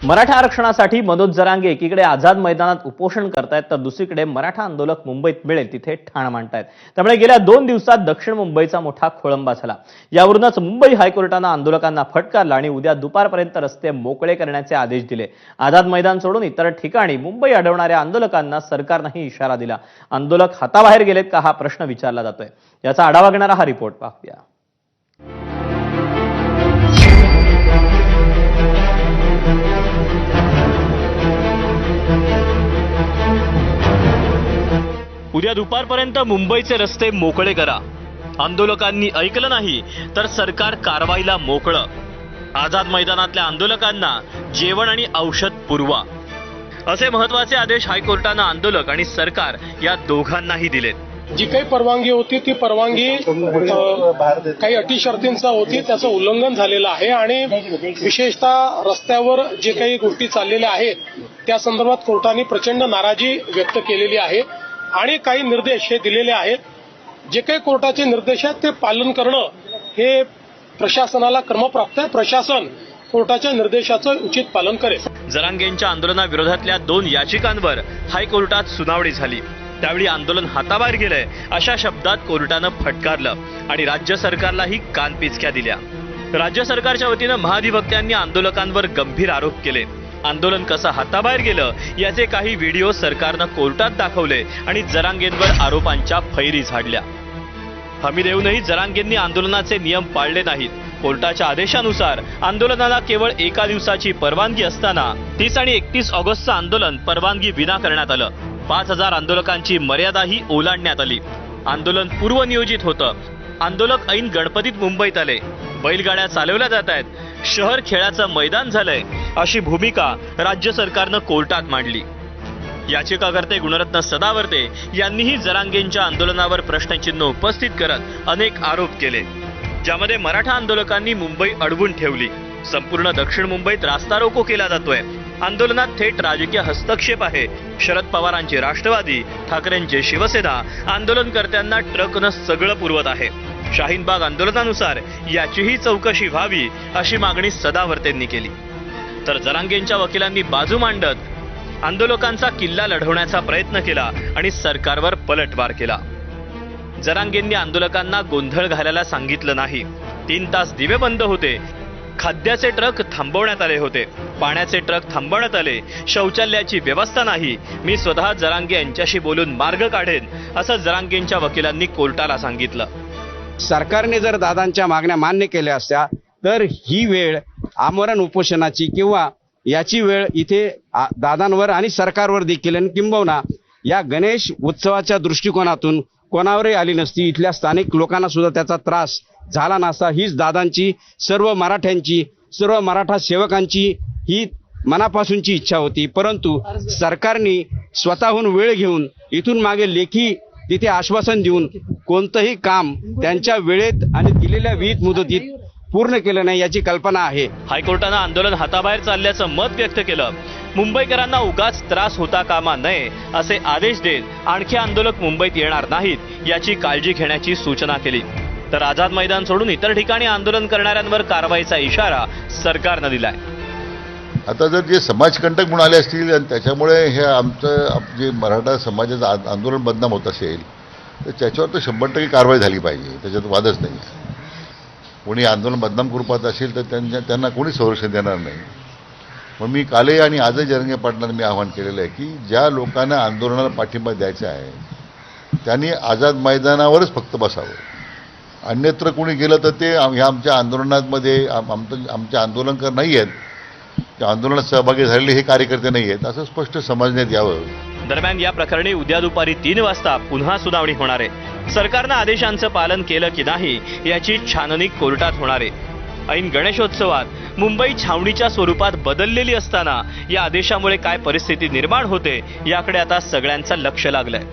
मराठा आरक्षणासाठी मनोज जरांगे एकीकडे आझाद मैदानात उपोषण करतायत तर दुसरीकडे मराठा आंदोलक मुंबईत मिळेल तिथे ठाण मांडतायत। त्यामुळे गेल्या 2 दिवसात दक्षिण मुंबईचा मोठा खोळंबा झाला। यावरूनच मुंबई हायकोर्टाने आंदोलकांना फटकारला आणि उद्या दुपारपर्यंत रस्ते मोकळे करण्याचे आदेश दिले। आझाद मैदान सोडून इतर ठिकाणी मुंबई अडवणाऱ्या आंदोलकांना सरकारनेही इशारा दिला। आंदोलक हाताबाहेर गेलेत का हा प्रश्न विचारला जातोय। याचा आढावा घेणारा हा रिपोर्ट पाहूया। उद्या दुपारपर्यंत मुंबईचे रस्ते मोकळे करा। आंदोलकांनी ऐकलं नाही तर सरकार कारवाईला मोकळं। आझाद मैदानातल्या आंदोलकांना जेवण आणि औषध पुरवा असे महत्त्वाचे आदेश हायकोर्टाने आंदोलक आणि सरकार या दोघांनाही दिलेत। जी काही परवानगी होती ती परवानगी काही अटी शर्तींचा होती, त्याचं उल्लंघन झालेलं आहे आणि विशेषतः रस्त्यावर जे काही गोष्टी चाललेल्या आहेत त्या संदर्भात कोर्टाने प्रचंड नाराजी व्यक्त केलेली आहे आणि काही निर्देश हे दिलेले आहेत। जे काही कोर्टाचे निर्देश आहेत ते पालन करणं हे प्रशासनाला क्रमप्राप्त आहे। प्रशासन कोर्टाच्या निर्देशाचं उचित पालन करेल। जरांगेंच्या आंदोलनाविरोधातल्या 2 याचिकांवर हायकोर्टात सुनावणी झाली। त्यावेळी आंदोलन हाताबाहेर गेलंय अशा शब्दात कोर्टानं फटकारलं आणि राज्य सरकारलाही कानपिचक्या दिल्या। राज्य सरकारच्या वतीनं महाधिवक्त्यांनी आंदोलकांवर गंभीर आरोप केले। आंदोलन कसं हाताबाहेर गेलं याचे काही व्हिडिओ सरकारनं कोर्टात दाखवले आणि जरांगेंवर आरोपांच्या फैरी झाडल्या। हमी देऊनही जरांगेंनी आंदोलनाचे नियम पाळले नाहीत। कोर्टाच्या आदेशानुसार आंदोलनाला केवळ 1 दिवसाची परवानगी असताना 30 आणि 31 ऑगस्टचं आंदोलन परवानगी विना करण्यात आलं। 5000 आंदोलकांची मर्यादाही ओलांडण्यात आली। आंदोलन पूर्वनियोजित होतं। आंदोलक ऐन गणपतीत मुंबईत आले। बैलगाड्या चालवल्या जात आहेत। शहर खेळाचं मैदान झालंय अशी भूमिका राज्य सरकारनं कोर्टात मांडली। याचिकाकर्ते गुणरत्न सदावर्ते यांनीही जरांगेंच्या आंदोलनावर प्रश्नचिन्ह उपस्थित करत अनेक आरोप केले, ज्यामध्ये मराठा आंदोलकांनी मुंबई अडवून ठेवली। संपूर्ण दक्षिण मुंबईत रास्ता रोको केला जातोय। आंदोलनात थेट राजकीय हस्तक्षेप आहे। शरद पवारांची राष्ट्रवादी, ठाकरेंची शिवसेना आंदोलनकर्त्यांना ट्रकनं सगळं पुरवत आहे। शाहीनबाग आंदोलनानुसार याचीही चौकशी व्हावी अशी मागणी सदावर्तेंनी केली। तर जरांगेंच्या वकिलांनी बाजू मांडत आंदोलकांचा किल्ला लढवण्याचा प्रयत्न केला आणि सरकारवर पलटवार केला। जरांगेंनी आंदोलकांना गोंधळ घालायला सांगितलं नाही। 3 तास दिवे बंद होते। खाद्याचे ट्रक थांबवण्यात आले होते। पाण्याचे ट्रक थांबवण्यात आले। शौचालयाची व्यवस्था नाही। मी स्वतः जरांगे यांच्याशी बोलून मार्ग काढेन असं जरांगेंच्या वकिलांनी कोर्टाला सांगितलं। सरकारने जर दादांच्या मागण्या मान्य केल्या असत्या तर ही वेळ आमरण उपोषणाची किंवा याची वेळ इथे दादांवर आणि सरकारवर देखील आणि किंबहुना या गणेश उत्सवाच्या दृष्टिकोनातून कोणावरही आली नसती। इथल्या स्थानिक लोकांना सुद्धा त्याचा त्रास झाला नसता। हीच दादांची, सर्व मराठ्यांची, सर्व मराठा सेवकांची ही मनापासूनची इच्छा होती। परंतु सरकारने स्वतःहून वेळ घेऊन इथून मागे लेखी तिथे आश्वासन देऊन कोणतंही काम त्यांच्या वेळेत आणि दिलेल्या विहित मुदतीत पूर्ण केलं नाही याची कल्पना आहे। हायकोर्टानं आंदोलन हाताबाहेर चालल्याचं मत व्यक्त केलं। मुंबईकरांना उगाच त्रास होता कामा नये असे आदेश देत आणखी आंदोलक मुंबईत येणार नाहीत याची काळजी घेण्याची सूचना केली। तर आझाद मैदान सोडून इतर ठिकाणी आंदोलन करणाऱ्यांवर कारवाईचा इशारा सरकारनं दिलाय। आता जर जे समाजकंटक म्हणून आले असतील आणि त्याच्यामुळे हे आमचं जे मराठा समाजाचं आंदोलन बदनाम होत असेल तर त्याच्यावर तर 100% कारवाई झाली पाहिजे। त्याच्यात वादच नाही आहे। कोणी आंदोलन बदनाम करू पाहत असेल तर त्यांना कोणी संरक्षण देणार नाही। मग मी कालही आणि आजही जरांगे पाटलांना मी आवाहन केलेलं आहे की ज्या लोकांना आंदोलनाला पाठिंबा द्यायचा आहे त्यांनी आझाद मैदानावरच फक्त बसावं। अन्यत्र कोणी गेलं तर ते ह्या आमच्या आंदोलनामध्ये आमचे आंदोलनकर नाही आहेत, त्या आंदोलनात सहभागी झालेले हे कार्यकर्ते नाही आहेत असं स्पष्ट समजण्यात यावं। दरम्यान या प्रकरणी उद्या दुपारी 3 वाजता पुन्हा सुनावणी होणार आहे। सरकारनं आदेशांचं पालन केलं की नाही याची छाननी कोर्टात होणार आहे। ऐन गणेशोत्सवात मुंबई छावणीच्या स्वरूपात बदललेली असताना या आदेशामुळे काय परिस्थिती निर्माण होते याकडे आता सगळ्यांचं लक्ष लागलंय।